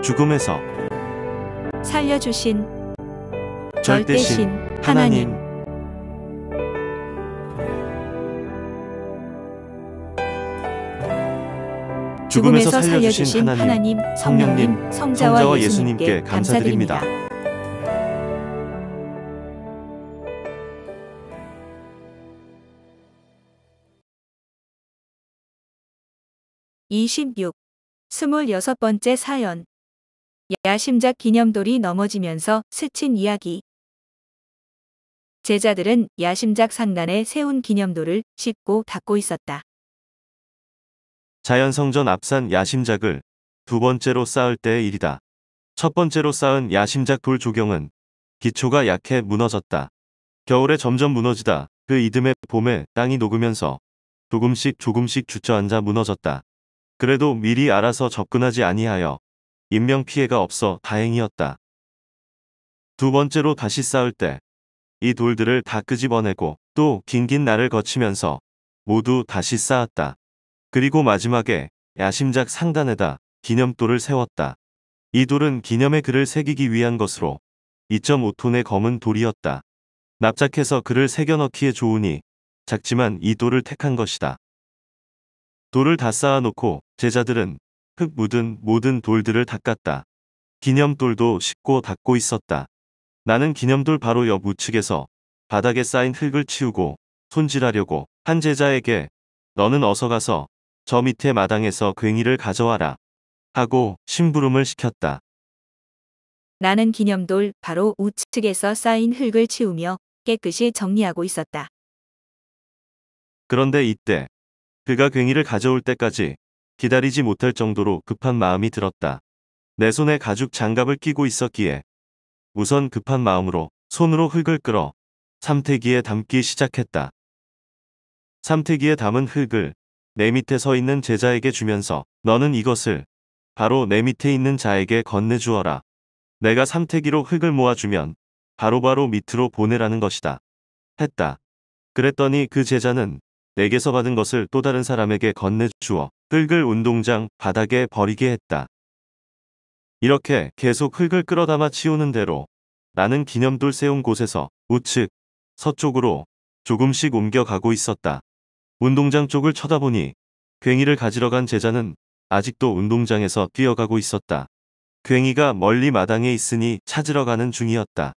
죽음에서 살려주신 절대신 하나님. 죽음에서 살려주신 하나님, 성령님, 성자와 예수님께 감사드립니다. 26. 26번째 사연. 야심작 기념돌이 넘어지면서 스친 이야기. 제자들은 야심작 상단에 세운 기념돌을 씻고 닦고 있었다. 자연성전 앞산 야심작을 두 번째로 쌓을 때의 일이다. 첫 번째로 쌓은 야심작 돌 조경은 기초가 약해 무너졌다. 겨울에 점점 무너지다 그 이듬해 봄에 땅이 녹으면서 조금씩 주저앉아 무너졌다. 그래도 미리 알아서 접근하지 아니하여 인명피해가 없어 다행이었다. 두 번째로 다시 쌓을 때 이 돌들을 다 끄집어내고 또 긴긴 날을 거치면서 모두 다시 쌓았다. 그리고 마지막에 야심작 상단에다 기념돌을 세웠다. 이 돌은 기념의 글을 새기기 위한 것으로 2.5톤의 검은 돌이었다. 납작해서 글을 새겨넣기에 좋으니 작지만 이 돌을 택한 것이다. 돌을 다 쌓아놓고 제자들은 흙 묻은 모든 돌들을 닦았다. 기념돌도 씻고 닦고 있었다. 나는 기념돌 바로 옆 우측에서 바닥에 쌓인 흙을 치우고 손질하려고 한 제자에게 너는 어서 가서 저 밑에 마당에서 괭이를 가져와라 하고 심부름을 시켰다. 나는 기념돌 바로 우측에서 쌓인 흙을 치우며 깨끗이 정리하고 있었다. 그런데 이때 그가 괭이를 가져올 때까지 기다리지 못할 정도로 급한 마음이 들었다. 내 손에 가죽 장갑을 끼고 있었기에 우선 급한 마음으로 손으로 흙을 끌어 삼태기에 담기 시작했다. 삼태기에 담은 흙을 내 밑에 서 있는 제자에게 주면서 너는 이것을 바로 내 밑에 있는 자에게 건네주어라. 내가 삼태기로 흙을 모아주면 바로바로 밑으로 보내라는 것이다. 했다. 그랬더니 그 제자는 내게서 받은 것을 또 다른 사람에게 건네주어 흙을 운동장 바닥에 버리게 했다. 이렇게 계속 흙을 끌어담아 치우는 대로 나는 기념돌 세운 곳에서 우측, 서쪽으로 조금씩 옮겨가고 있었다. 운동장 쪽을 쳐다보니 괭이를 가지러 간 제자는 아직도 운동장에서 뛰어가고 있었다. 괭이가 멀리 마당에 있으니 찾으러 가는 중이었다.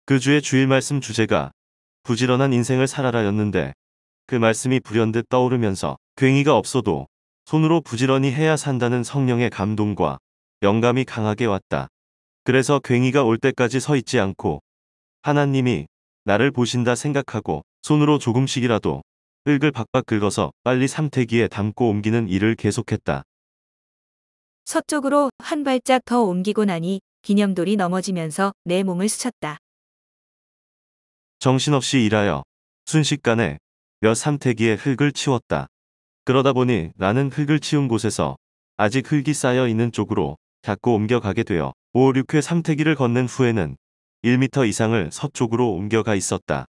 그 주의 주일 말씀 주제가 부지런한 인생을 살아라였는데 그 말씀이 불현듯 떠오르면서 괭이가 없어도 손으로 부지런히 해야 산다는 성령의 감동과 영감이 강하게 왔다. 그래서 괭이가 올 때까지 서 있지 않고 하나님이 나를 보신다 생각하고 손으로 조금씩이라도 흙을 박박 긁어서 빨리 삼태기에 담고 옮기는 일을 계속했다. 서쪽으로 한 발짝 더 옮기고 나니 기념돌이 넘어지면서 내 몸을 스쳤다. 정신없이 일하여 순식간에 몇 삼태기의 흙을 치웠다. 그러다 보니 나는 흙을 치운 곳에서 아직 흙이 쌓여 있는 쪽으로 자꾸 옮겨가게 되어 5, 6회 삼태기를 건넨 후에는 1m 이상을 서쪽으로 옮겨가 있었다.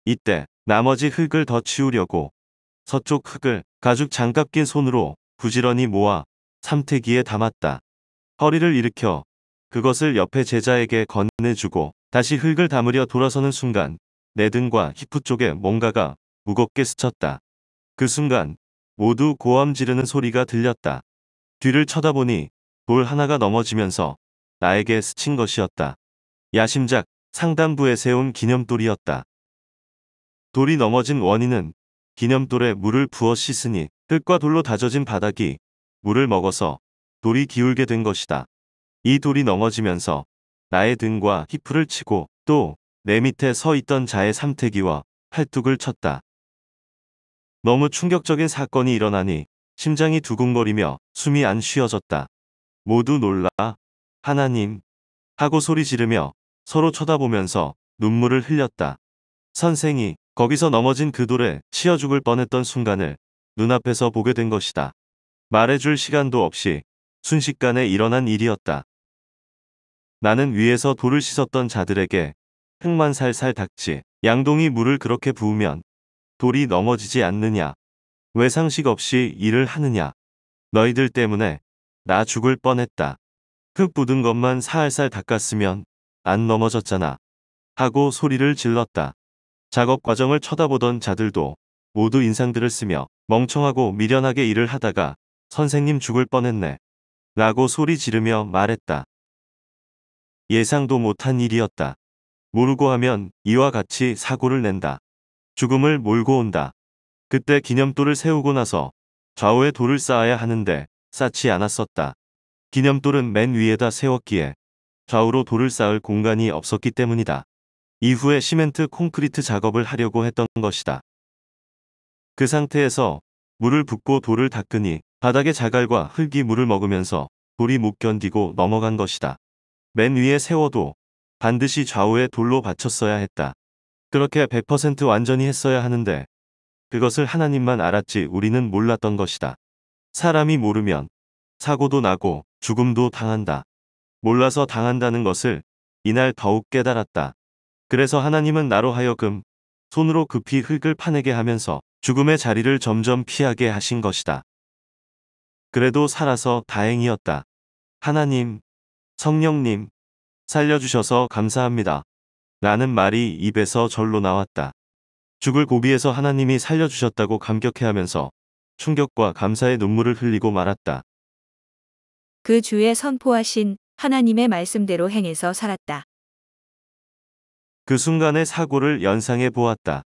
이때 나머지 흙을 더 치우려고 서쪽 흙을 가죽 장갑 낀 손으로 부지런히 모아 삼태기에 담았다. 허리를 일으켜 그것을 옆에 제자에게 건네주고 다시 흙을 담으려 돌아서는 순간 내 등과 히프 쪽에 뭔가가 무겁게 스쳤다. 그 순간 모두 고함 지르는 소리가 들렸다. 뒤를 쳐다보니 돌 하나가 넘어지면서 나에게 스친 것이었다. 야심작 상단부에 세운 기념돌이었다. 돌이 넘어진 원인은 기념돌에 물을 부어 씻으니 흙과 돌로 다져진 바닥이 물을 먹어서 돌이 기울게 된 것이다. 이 돌이 넘어지면서 나의 등과 히프를 치고 또 내 밑에 서 있던 자의 삼태기와 팔뚝을 쳤다. 너무 충격적인 사건이 일어나니 심장이 두근거리며 숨이 안 쉬어졌다. 모두 놀라 하나님 하고 소리 지르며 서로 쳐다보면서 눈물을 흘렸다. 선생이 거기서 넘어진 그 돌에 치여 죽을 뻔했던 순간을 눈앞에서 보게 된 것이다. 말해줄 시간도 없이 순식간에 일어난 일이었다. 나는 위에서 돌을 씻었던 자들에게 흙만 살살 닦지 양동이 물을 그렇게 부으면 돌이 넘어지지 않느냐. 왜 상식 없이 일을 하느냐. 너희들 때문에 나 죽을 뻔했다. 흙 묻은 것만 살살 닦았으면 안 넘어졌잖아. 하고 소리를 질렀다. 작업 과정을 쳐다보던 자들도 모두 인상들을 쓰며 멍청하고 미련하게 일을 하다가 선생님 죽을 뻔했네. 라고 소리 지르며 말했다. 예상도 못한 일이었다. 모르고 하면 이와 같이 사고를 낸다. 죽음을 몰고 온다. 그때 기념돌을 세우고 나서 좌우에 돌을 쌓아야 하는데 쌓지 않았었다. 기념돌은 맨 위에다 세웠기에 좌우로 돌을 쌓을 공간이 없었기 때문이다. 이후에 시멘트 콘크리트 작업을 하려고 했던 것이다. 그 상태에서 물을 붓고 돌을 닦으니 바닥의 자갈과 흙이 물을 먹으면서 돌이 못 견디고 넘어간 것이다. 맨 위에 세워도 반드시 좌우에 돌로 받쳤어야 했다. 그렇게 100% 완전히 했어야 하는데 그것을 하나님만 알았지 우리는 몰랐던 것이다. 사람이 모르면 사고도 나고 죽음도 당한다. 몰라서 당한다는 것을 이날 더욱 깨달았다. 그래서 하나님은 나로 하여금 손으로 급히 흙을 파내게 하면서 죽음의 자리를 점점 피하게 하신 것이다. 그래도 살아서 다행이었다. 하나님, 성령님, 살려주셔서 감사합니다. 라는 말이 입에서 절로 나왔다. 죽을 고비에서 하나님이 살려주셨다고 감격해하면서 충격과 감사의 눈물을 흘리고 말았다. 그 주에 선포하신 하나님의 말씀대로 행해서 살았다. 그 순간의 사고를 연상해 보았다.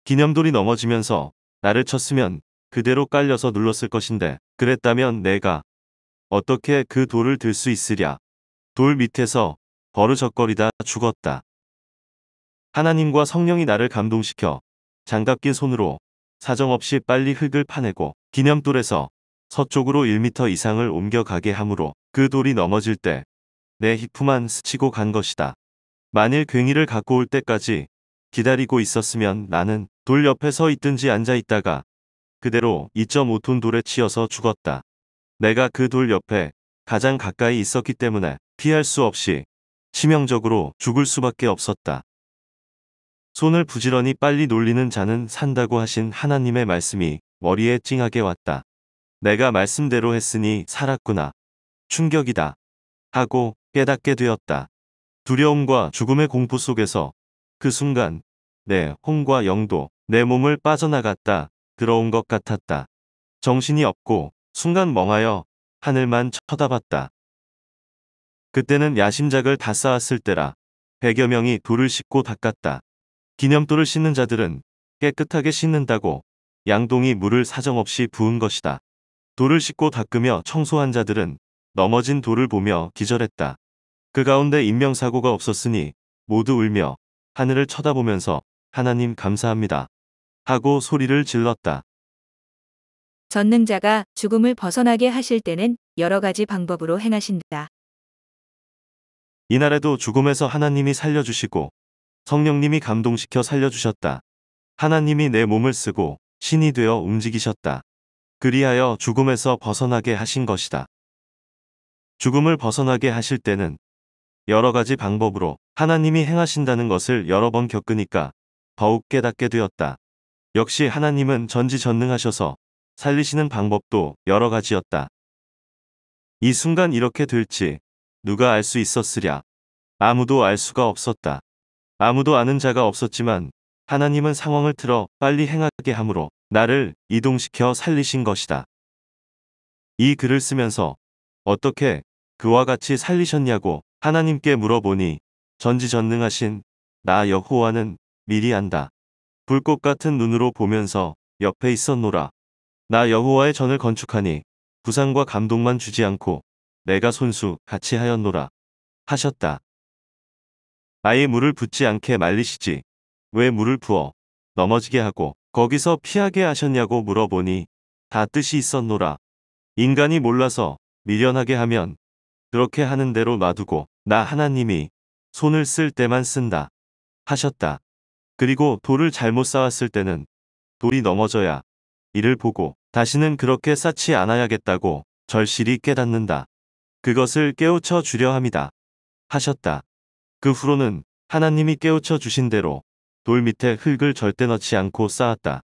기념돌이 넘어지면서 나를 쳤으면 그대로 깔려서 눌렀을 것인데 그랬다면 내가 어떻게 그 돌을 들 수 있으랴. 돌 밑에서 버르적거리다 죽었다. 하나님과 성령이 나를 감동시켜 장갑 낀 손으로 사정없이 빨리 흙을 파내고 기념돌에서 서쪽으로 1m 이상을 옮겨가게 하므로 그 돌이 넘어질 때 내 히프만 스치고 간 것이다. 만일 괭이를 갖고 올 때까지 기다리고 있었으면 나는 돌 옆에 서 있든지 앉아 있다가 그대로 2.5톤 돌에 치여서 죽었다. 내가 그 돌 옆에 가장 가까이 있었기 때문에 피할 수 없이 치명적으로 죽을 수밖에 없었다. 손을 부지런히 빨리 놀리는 자는 산다고 하신 하나님의 말씀이 머리에 찡하게 왔다. 내가 말씀대로 했으니 살았구나. 충격이다. 하고 깨닫게 되었다. 두려움과 죽음의 공포 속에서 그 순간 내 혼과 영도 내 몸을 빠져나갔다 들어온 것 같았다. 정신이 없고 순간 멍하여 하늘만 쳐다봤다. 그때는 야심작을 다 쌓았을 때라 100여 명이 돌을 싣고 닦았다. 기념돌을 싣는 자들은 깨끗하게 씻는다고 양동이 물을 사정없이 부은 것이다. 돌을 싣고 닦으며 청소한 자들은 넘어진 돌을 보며 기절했다. 그 가운데 인명사고가 없었으니 모두 울며 하늘을 쳐다보면서 하나님 감사합니다. 하고 소리를 질렀다. 전능자가 죽음을 벗어나게 하실 때는 여러 가지 방법으로 행하신다. 이날에도 죽음에서 하나님이 살려주시고 성령님이 감동시켜 살려주셨다. 하나님이 내 몸을 쓰고 신이 되어 움직이셨다. 그리하여 죽음에서 벗어나게 하신 것이다. 죽음을 벗어나게 하실 때는 여러 가지 방법으로 하나님이 행하신다는 것을 여러 번 겪으니까 더욱 깨닫게 되었다. 역시 하나님은 전지전능하셔서 살리시는 방법도 여러 가지였다. 이 순간 이렇게 될지 누가 알 수 있었으랴. 아무도 알 수가 없었다. 아무도 아는 자가 없었지만 하나님은 상황을 틀어 빨리 행하게 함으로 나를 이동시켜 살리신 것이다. 이 글을 쓰면서 어떻게 그와 같이 살리셨냐고 하나님께 물어보니 전지전능하신 나 여호와는 미리 안다. 불꽃 같은 눈으로 보면서 옆에 있었노라. 나 여호와의 전을 건축하니 부상과 감동만 주지 않고 내가 손수 같이 하였노라. 하셨다. 아예 물을 붓지 않게 말리시지. 왜 물을 부어 넘어지게 하고 거기서 피하게 하셨냐고 물어보니 다 뜻이 있었노라. 인간이 몰라서 미련하게 하면 그렇게 하는 대로 놔두고 나 하나님이 손을 쓸 때만 쓴다. 하셨다. 그리고 돌을 잘못 쌓았을 때는 돌이 넘어져야 이를 보고 다시는 그렇게 쌓지 않아야겠다고 절실히 깨닫는다. 그것을 깨우쳐 주려 함이다. 하셨다. 그 후로는 하나님이 깨우쳐 주신 대로 돌 밑에 흙을 절대 넣지 않고 쌓았다.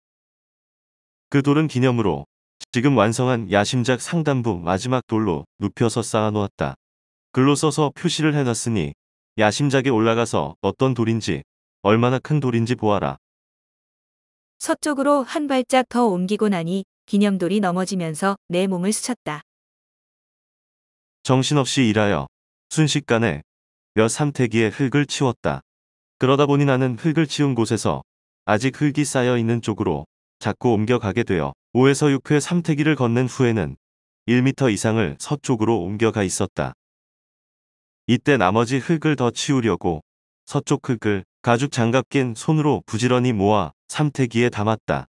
그 돌은 기념으로 지금 완성한 야심작 상단부 마지막 돌로 눕혀서 쌓아놓았다. 글로 써서 표시를 해놨으니 야심작에 올라가서 어떤 돌인지 얼마나 큰 돌인지 보아라. 서쪽으로 한 발짝 더 옮기고 나니 기념돌이 넘어지면서 내 몸을 스쳤다. 정신없이 일하여 순식간에 몇 삼태기의 흙을 치웠다. 그러다 보니 나는 흙을 치운 곳에서 아직 흙이 쌓여 있는 쪽으로 자꾸 옮겨가게 되어 5에서 6회 삼태기를 건넨 후에는 1m 이상을 서쪽으로 옮겨가 있었다. 이때 나머지 흙을 더 치우려고 서쪽 흙을 가죽 장갑 낀 손으로 부지런히 모아 삼태기에 담았다.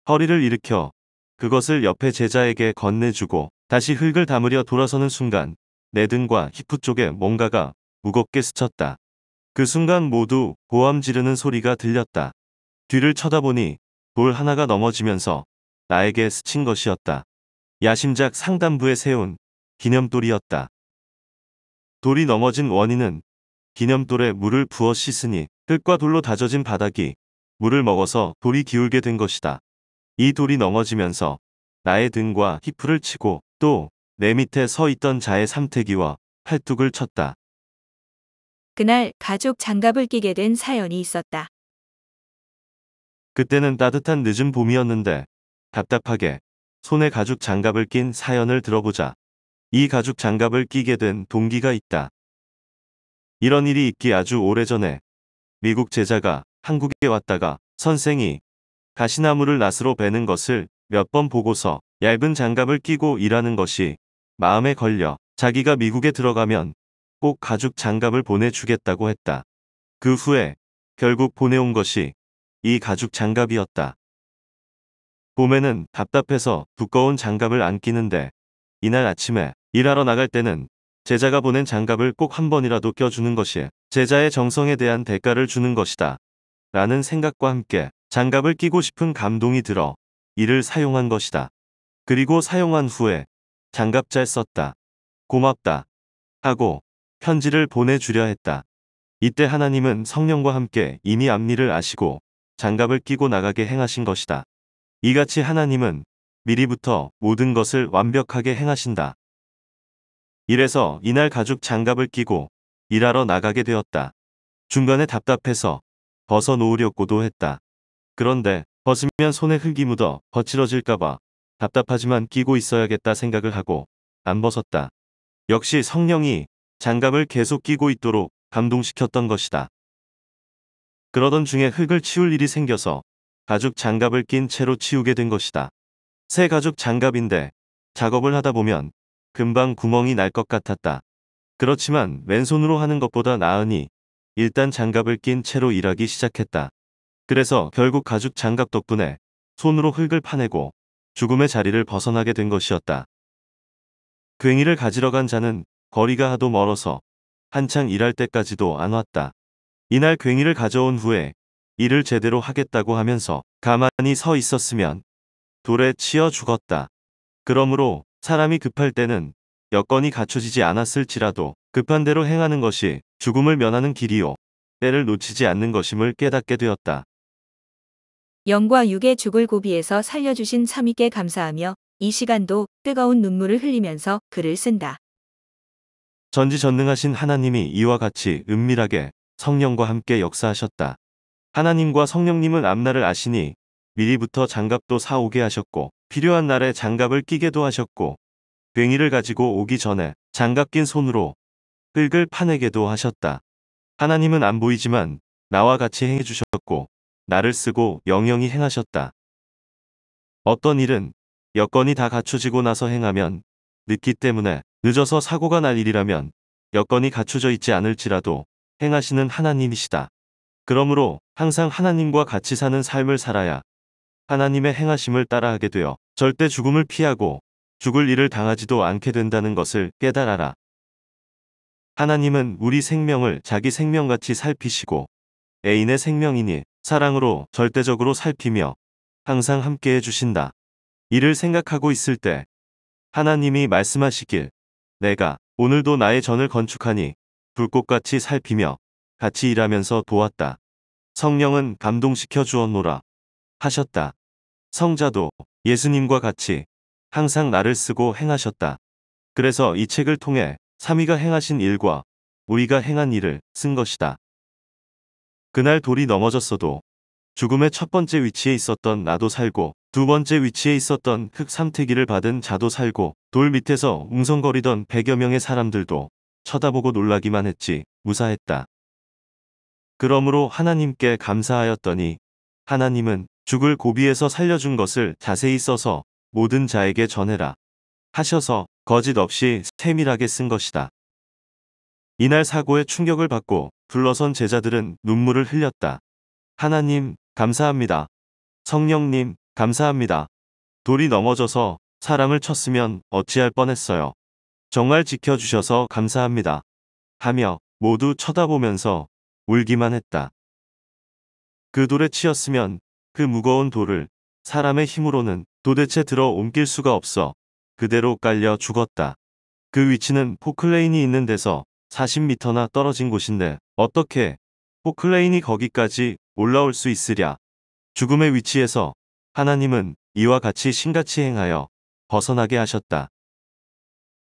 허리를 일으켜 그것을 옆에 제자에게 건네주고 다시 흙을 담으려 돌아서는 순간 내 등과 히프 쪽에 뭔가가 무겁게 스쳤다. 그 순간 모두 고함 지르는 소리가 들렸다. 뒤를 쳐다보니 돌 하나가 넘어지면서 나에게 스친 것이었다. 야심작 상단부에 세운 기념돌이었다. 돌이 넘어진 원인은 기념돌에 물을 부어 씻으니 흙과 돌로 다져진 바닥이 물을 먹어서 돌이 기울게 된 것이다. 이 돌이 넘어지면서 나의 등과 히프를 치고 또 내 밑에 서 있던 자의 삼태기와 팔뚝을 쳤다. 그날 가죽 장갑을 끼게 된 사연이 있었다. 그때는 따뜻한 늦은 봄이었는데 답답하게 손에 가죽 장갑을 낀 사연을 들어보자. 이 가죽 장갑을 끼게 된 동기가 있다. 이런 일이 있기 아주 오래전에 미국 제자가 한국에 왔다가 선생이 가시나무를 낫으로 베는 것을 몇 번 보고서 얇은 장갑을 끼고 일하는 것이 마음에 걸려 자기가 미국에 들어가면 꼭 가죽 장갑을 보내주겠다고 했다. 그 후에 결국 보내온 것이 이 가죽 장갑이었다. 봄에는 답답해서 두꺼운 장갑을 안 끼는데 이날 아침에 일하러 나갈 때는 제자가 보낸 장갑을 꼭 한 번이라도 껴주는 것이 제자의 정성에 대한 대가를 주는 것이다. 라는 생각과 함께 장갑을 끼고 싶은 감동이 들어 이를 사용한 것이다. 그리고 사용한 후에 장갑 잘 썼다. 고맙다. 하고 편지를 보내주려 했다. 이때 하나님은 성령과 함께 이미 앞일을 아시고 장갑을 끼고 나가게 행하신 것이다. 이같이 하나님은 미리부터 모든 것을 완벽하게 행하신다. 이래서 이날 가죽 장갑을 끼고 일하러 나가게 되었다. 중간에 답답해서 벗어놓으려고도 했다. 그런데 벗으면 손에 흙이 묻어 거칠어질까봐 답답하지만 끼고 있어야겠다 생각을 하고 안 벗었다. 역시 성령이 장갑을 계속 끼고 있도록 감동시켰던 것이다. 그러던 중에 흙을 치울 일이 생겨서 가죽 장갑을 낀 채로 치우게 된 것이다. 새 가죽 장갑인데 작업을 하다 보면 금방 구멍이 날 것 같았다. 그렇지만 왼손으로 하는 것보다 나으니 일단 장갑을 낀 채로 일하기 시작했다. 그래서 결국 가죽 장갑 덕분에 손으로 흙을 파내고 죽음의 자리를 벗어나게 된 것이었다. 괭이를 가지러 간 자는 거리가 하도 멀어서 한창 일할 때까지도 안 왔다. 이날 괭이를 가져온 후에 일을 제대로 하겠다고 하면서 가만히 서 있었으면 돌에 치여 죽었다. 그러므로 사람이 급할 때는 여건이 갖춰지지 않았을지라도 급한 대로 행하는 것이 죽음을 면하는 길이요 때를 놓치지 않는 것임을 깨닫게 되었다. 영과 육의 죽을 고비에서 살려주신 참이께 감사하며 이 시간도 뜨거운 눈물을 흘리면서 글을 쓴다. 전지전능하신 하나님이 이와 같이 은밀하게 성령과 함께 역사하셨다. 하나님과 성령님은 앞날을 아시니 미리부터 장갑도 사오게 하셨고 필요한 날에 장갑을 끼게도 하셨고 괭이를 가지고 오기 전에 장갑 낀 손으로 흙을 파내게도 하셨다. 하나님은 안 보이지만 나와 같이 행해주셨고 나를 쓰고 영영이 행하셨다. 어떤 일은 여건이 다 갖춰지고 나서 행하면 늦기 때문에 늦어서 사고가 날 일이라면 여건이 갖춰져 있지 않을지라도 행하시는 하나님이시다. 그러므로 항상 하나님과 같이 사는 삶을 살아야 하나님의 행하심을 따라하게 되어 절대 죽음을 피하고 죽을 일을 당하지도 않게 된다는 것을 깨달아라. 하나님은 우리 생명을 자기 생명같이 살피시고 애인의 생명이니 사랑으로 절대적으로 살피며 항상 함께해 주신다. 이를 생각하고 있을 때 하나님이 말씀하시길 내가 오늘도 나의 전을 건축하니 불꽃같이 살피며 같이 일하면서 도왔다. 성령은 감동시켜 주었노라 하셨다. 성자도 예수님과 같이 항상 나를 쓰고 행하셨다. 그래서 이 책을 통해 삼위가 행하신 일과 우리가 행한 일을 쓴 것이다. 그날 돌이 넘어졌어도 죽음의 첫 번째 위치에 있었던 나도 살고 두 번째 위치에 있었던 흙 삼태기를 받은 자도 살고 돌 밑에서 웅성거리던 100여 명의 사람들도 쳐다보고 놀라기만 했지 무사했다. 그러므로 하나님께 감사하였더니 하나님은 죽을 고비에서 살려준 것을 자세히 써서 모든 자에게 전해라 하셔서 거짓 없이 세밀하게 쓴 것이다. 이날 사고에 충격을 받고 둘러선 제자들은 눈물을 흘렸다. 하나님, 감사합니다. 성령님, 감사합니다. 돌이 넘어져서 사람을 쳤으면 어찌할 뻔했어요. 정말 지켜주셔서 감사합니다. 하며 모두 쳐다보면서 울기만 했다. 그 돌에 치였으면 그 무거운 돌을 사람의 힘으로는 도대체 들어 옮길 수가 없어 그대로 깔려 죽었다. 그 위치는 포클레인이 있는 데서 40m나 떨어진 곳인데 어떻게 포클레인이 거기까지 올라올 수 있으랴. 죽음의 위치에서 하나님은 이와 같이 신같이 행하여 벗어나게 하셨다.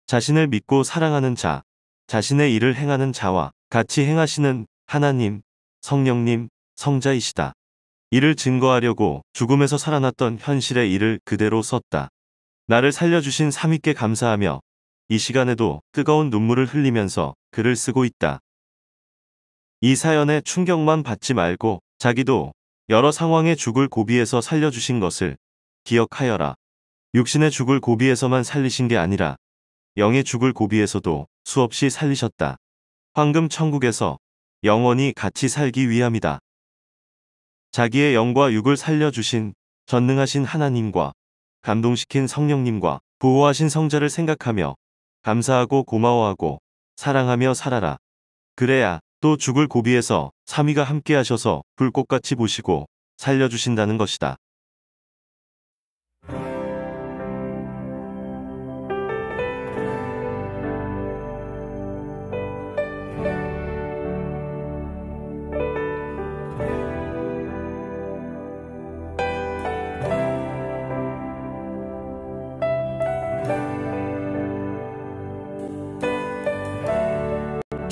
자신을 믿고 사랑하는 자, 자신의 일을 행하는 자와 같이 행하시는 하나님, 성령님, 성자이시다. 이를 증거하려고 죽음에서 살아났던 현실의 일을 그대로 썼다. 나를 살려주신 삼위께 감사하며 이 시간에도 뜨거운 눈물을 흘리면서 글을 쓰고 있다. 이 사연에 충격만 받지 말고 자기도 여러 상황에 죽을 고비에서 살려주신 것을 기억하여라. 육신의 죽을 고비에서만 살리신 게 아니라 영의 죽을 고비에서도 수없이 살리셨다. 황금 천국에서 영원히 같이 살기 위함이다. 자기의 영과 육을 살려주신 전능하신 하나님과 감동시킨 성령님과 보호하신 성자를 생각하며 감사하고 고마워하고 사랑하며 살아라. 그래야 또 죽을 고비에서 삼위가 함께 하셔서 불꽃같이 보시고 살려주신다는 것이다.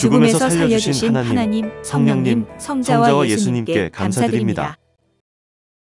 죽음에서 살려주신 하나님, 성령님, 성자와 예수님께 감사드립니다.